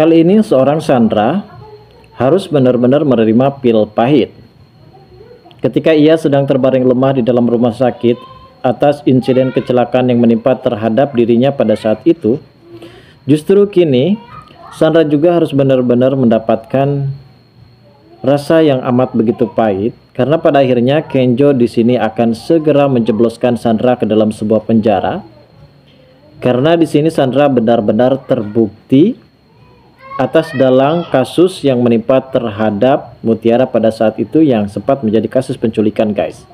Kali ini seorang Sandra harus benar-benar menerima pil pahit ketika ia sedang terbaring lemah di dalam rumah sakit atas insiden kecelakaan yang menimpa terhadap dirinya pada saat itu. Justru kini Sandra juga harus benar-benar mendapatkan rasa yang amat begitu pahit, karena pada akhirnya Kenjo di sini akan segera menjebloskan Sandra ke dalam sebuah penjara. Karena di sini Sandra benar-benar terbukti atas dalang kasus yang menimpa terhadap Mutiara pada saat itu yang sempat menjadi kasus penculikan, guys.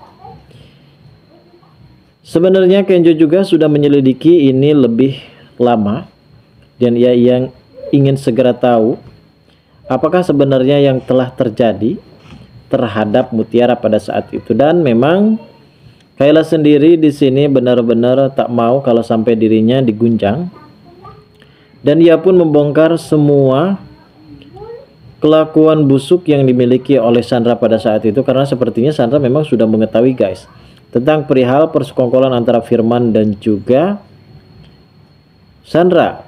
Sebenarnya Kenjo juga sudah menyelidiki ini lebih lama dan ia yang ingin segera tahu apakah sebenarnya yang telah terjadi terhadap Mutiara pada saat itu. Dan memang Kayla sendiri di sini benar-benar tak mau kalau sampai dirinya digunjang. Dan ia pun membongkar semua kelakuan busuk yang dimiliki oleh Sandra pada saat itu, karena sepertinya Sandra memang sudah mengetahui, guys, tentang perihal persekongkolan antara Firman dan juga Sandra.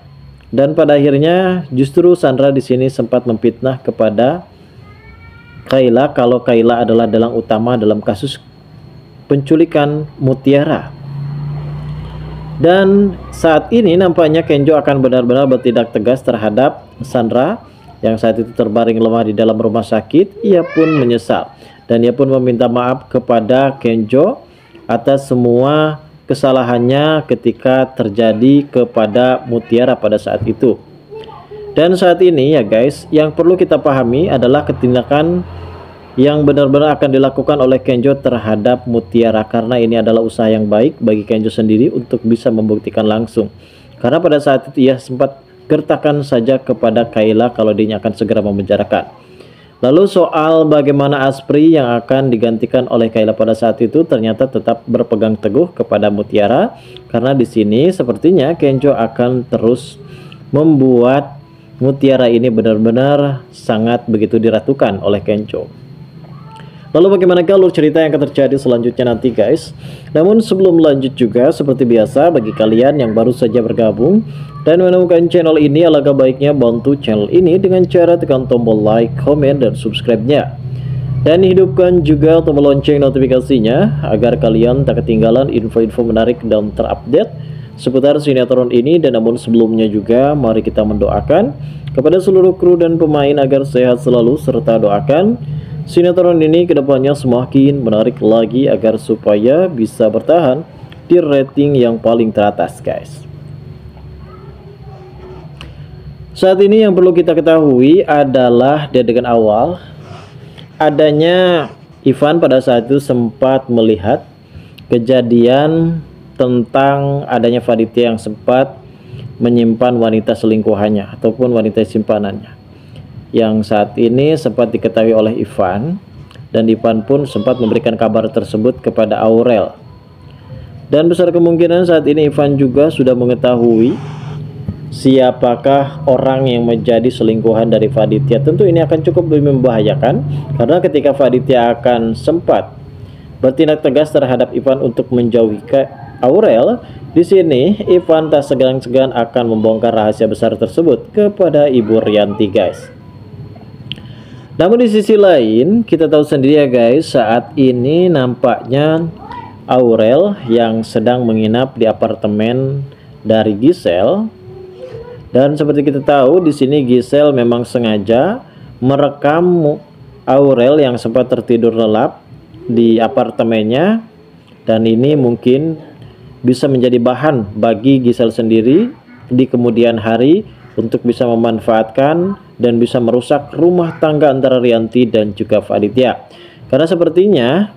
Dan pada akhirnya justru Sandra di sini sempat memfitnah kepada Kayla kalau Kayla adalah dalang utama dalam kasus penculikan Mutiara. Dan saat ini nampaknya Kenjo akan benar-benar bertindak tegas terhadap Sandra yang saat itu terbaring lemah di dalam rumah sakit. Ia pun menyesal dan ia pun meminta maaf kepada Kenjo atas semua kesalahannya ketika terjadi kepada Mutiara pada saat itu. Dan saat ini ya guys, yang perlu kita pahami adalah tindakan yang benar-benar akan dilakukan oleh Kenjo terhadap Mutiara, karena ini adalah usaha yang baik bagi Kenjo sendiri untuk bisa membuktikan langsung. Karena pada saat itu ia sempat gertakan saja kepada Kayla kalau dia akan segera memenjarakan. Lalu soal bagaimana Asprey yang akan digantikan oleh Kayla pada saat itu, ternyata tetap berpegang teguh kepada Mutiara, karena di sini sepertinya Kenjo akan terus membuat Mutiara ini benar-benar sangat begitu diratukan oleh Kenjo. Lalu bagaimana alur cerita yang akan terjadi selanjutnya nanti, guys? Namun sebelum lanjut juga, seperti biasa bagi kalian yang baru saja bergabung dan menemukan channel ini, alangkah baiknya bantu channel ini dengan cara tekan tombol like, komen, dan subscribe-nya. Dan hidupkan juga tombol lonceng notifikasinya agar kalian tak ketinggalan info-info menarik dan terupdate seputar sinetron ini. Dan namun sebelumnya juga, mari kita mendoakan kepada seluruh kru dan pemain agar sehat selalu, serta doakan sinetron ini kedepannya semakin menarik lagi agar supaya bisa bertahan di rating yang paling teratas, guys. Saat ini yang perlu kita ketahui adalah di adegan awal adanya Ivan pada saat itu sempat melihat kejadian tentang adanya Vaditya yang sempat menyimpan wanita selingkuhannya ataupun wanita simpanannya, yang saat ini sempat diketahui oleh Ivan, dan Ivan pun sempat memberikan kabar tersebut kepada Aurel. Dan besar kemungkinan saat ini Ivan juga sudah mengetahui siapakah orang yang menjadi selingkuhan dari Vaditya. Tentu ini akan cukup membahayakan, karena ketika Vaditya akan sempat bertindak tegas terhadap Ivan untuk menjauhi Aurel, di sini Ivan tak segan-segan akan membongkar rahasia besar tersebut kepada Ibu Rianti, guys. Namun di sisi lain kita tahu sendiri ya guys, saat ini nampaknya Aurel yang sedang menginap di apartemen dari Giselle. Dan seperti kita tahu di sini Giselle memang sengaja merekam Aurel yang sempat tertidur lelap di apartemennya, dan ini mungkin bisa menjadi bahan bagi Giselle sendiri di kemudian hari untuk bisa memanfaatkan dan bisa merusak rumah tangga antara Rianti dan juga Vaditya. Karena sepertinya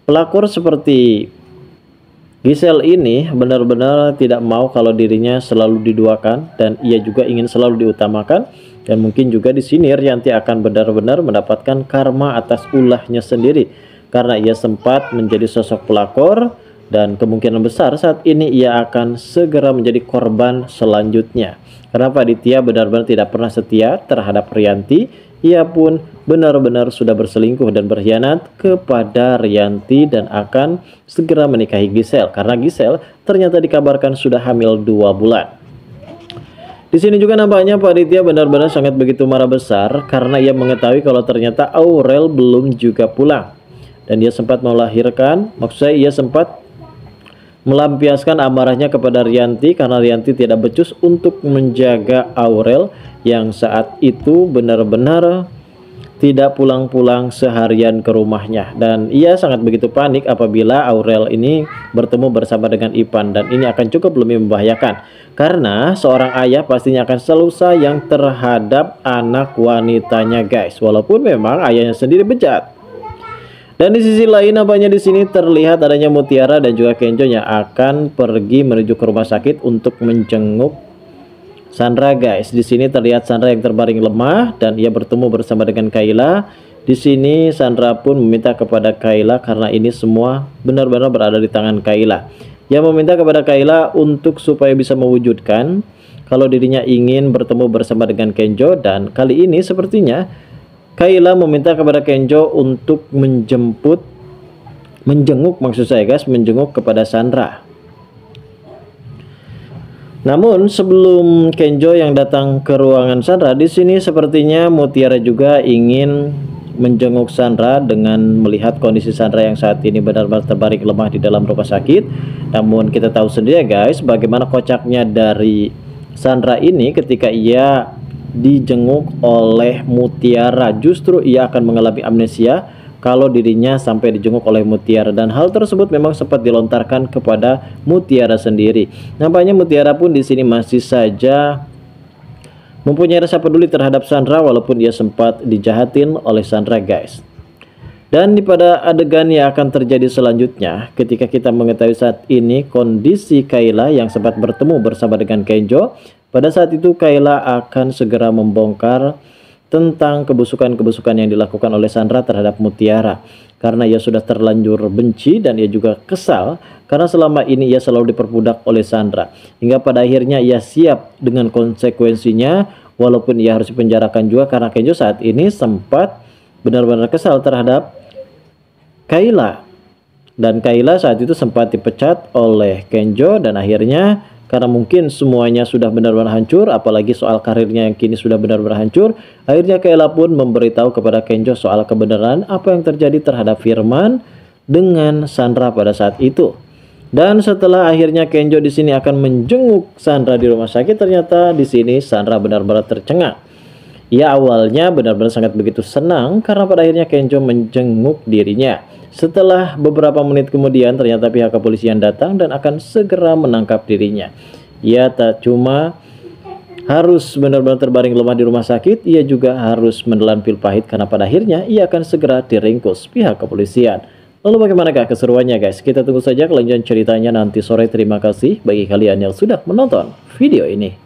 pelakor seperti Giselle ini benar-benar tidak mau kalau dirinya selalu diduakan, dan ia juga ingin selalu diutamakan. Dan mungkin juga di sini Rianti akan benar-benar mendapatkan karma atas ulahnya sendiri, karena ia sempat menjadi sosok pelakor, dan kemungkinan besar saat ini ia akan segera menjadi korban selanjutnya. Karena Vaditya benar-benar tidak pernah setia terhadap Rianti. Ia pun benar-benar sudah berselingkuh dan berkhianat kepada Rianti dan akan segera menikahi Giselle, karena Giselle ternyata dikabarkan sudah hamil 2 bulan. Di sini juga nampaknya Pak Aditya benar-benar sangat begitu marah besar karena ia mengetahui kalau ternyata Aurel belum juga pulang. Dan dia sempat melahirkan, maksud saya ia sempat melampiaskan amarahnya kepada Rianti karena Rianti tidak becus untuk menjaga Aurel yang saat itu benar-benar tidak pulang-pulang seharian ke rumahnya. Dan ia sangat begitu panik apabila Aurel ini bertemu bersama dengan Ipan, dan ini akan cukup lebih membahayakan karena seorang ayah pastinya akan selalu sayang terhadap anak wanitanya guys, walaupun memang ayahnya sendiri bejat. Dan di sisi lain nampaknya di sini terlihat adanya Mutiara dan juga Kenjo yang akan pergi menuju ke rumah sakit untuk menjenguk Sandra guys. Di sini terlihat Sandra yang terbaring lemah dan ia bertemu bersama dengan Kayla. Di sini Sandra pun meminta kepada Kayla karena ini semua benar-benar berada di tangan Kayla. Ia meminta kepada Kayla untuk supaya bisa mewujudkan kalau dirinya ingin bertemu bersama dengan Kenjo, dan kali ini sepertinya Kayla meminta kepada Kenjo untuk menjenguk maksud saya guys, menjenguk kepada Sandra. Namun sebelum Kenjo yang datang ke ruangan Sandra, di sini sepertinya Mutiara juga ingin menjenguk Sandra dengan melihat kondisi Sandra yang saat ini benar-benar terbaring lemah di dalam rumah sakit. Namun kita tahu sendiri guys bagaimana kocaknya dari Sandra ini ketika ia dijenguk oleh Mutiara, justru ia akan mengalami amnesia kalau dirinya sampai dijenguk oleh Mutiara, dan hal tersebut memang sempat dilontarkan kepada Mutiara sendiri. Nampaknya Mutiara pun di sini masih saja mempunyai rasa peduli terhadap Sandra walaupun dia sempat dijahatin oleh Sandra guys. Dan pada adegan yang akan terjadi selanjutnya, ketika kita mengetahui saat ini kondisi Kayla yang sempat bertemu bersama dengan Kenjo, pada saat itu Kayla akan segera membongkar tentang kebusukan-kebusukan yang dilakukan oleh Sandra terhadap Mutiara. Karena ia sudah terlanjur benci dan ia juga kesal karena selama ini ia selalu diperbudak oleh Sandra. Hingga pada akhirnya ia siap dengan konsekuensinya walaupun ia harus dipenjarakan juga karena Kenjo saat ini sempat benar-benar kesal terhadap Kayla. Dan Kayla saat itu sempat dipecat oleh Kenjo, dan akhirnya karena mungkin semuanya sudah benar-benar hancur, apalagi soal karirnya yang kini sudah benar-benar hancur, akhirnya Kayla pun memberitahu kepada Kenjo soal kebenaran apa yang terjadi terhadap Firman dengan Sandra pada saat itu. Dan setelah akhirnya Kenjo di sini akan menjenguk Sandra di rumah sakit, ternyata di sini Sandra benar-benar tercengang. Ia awalnya benar-benar sangat begitu senang karena pada akhirnya Kenjo menjenguk dirinya. Setelah beberapa menit kemudian ternyata pihak kepolisian datang dan akan segera menangkap dirinya. Ia tak cuma harus benar-benar terbaring lemah di rumah sakit, ia juga harus menelan pil pahit karena pada akhirnya ia akan segera diringkus pihak kepolisian. Lalu bagaimanakah keseruannya guys? Kita tunggu saja kelanjutan ceritanya nanti sore. Terima kasih bagi kalian yang sudah menonton video ini.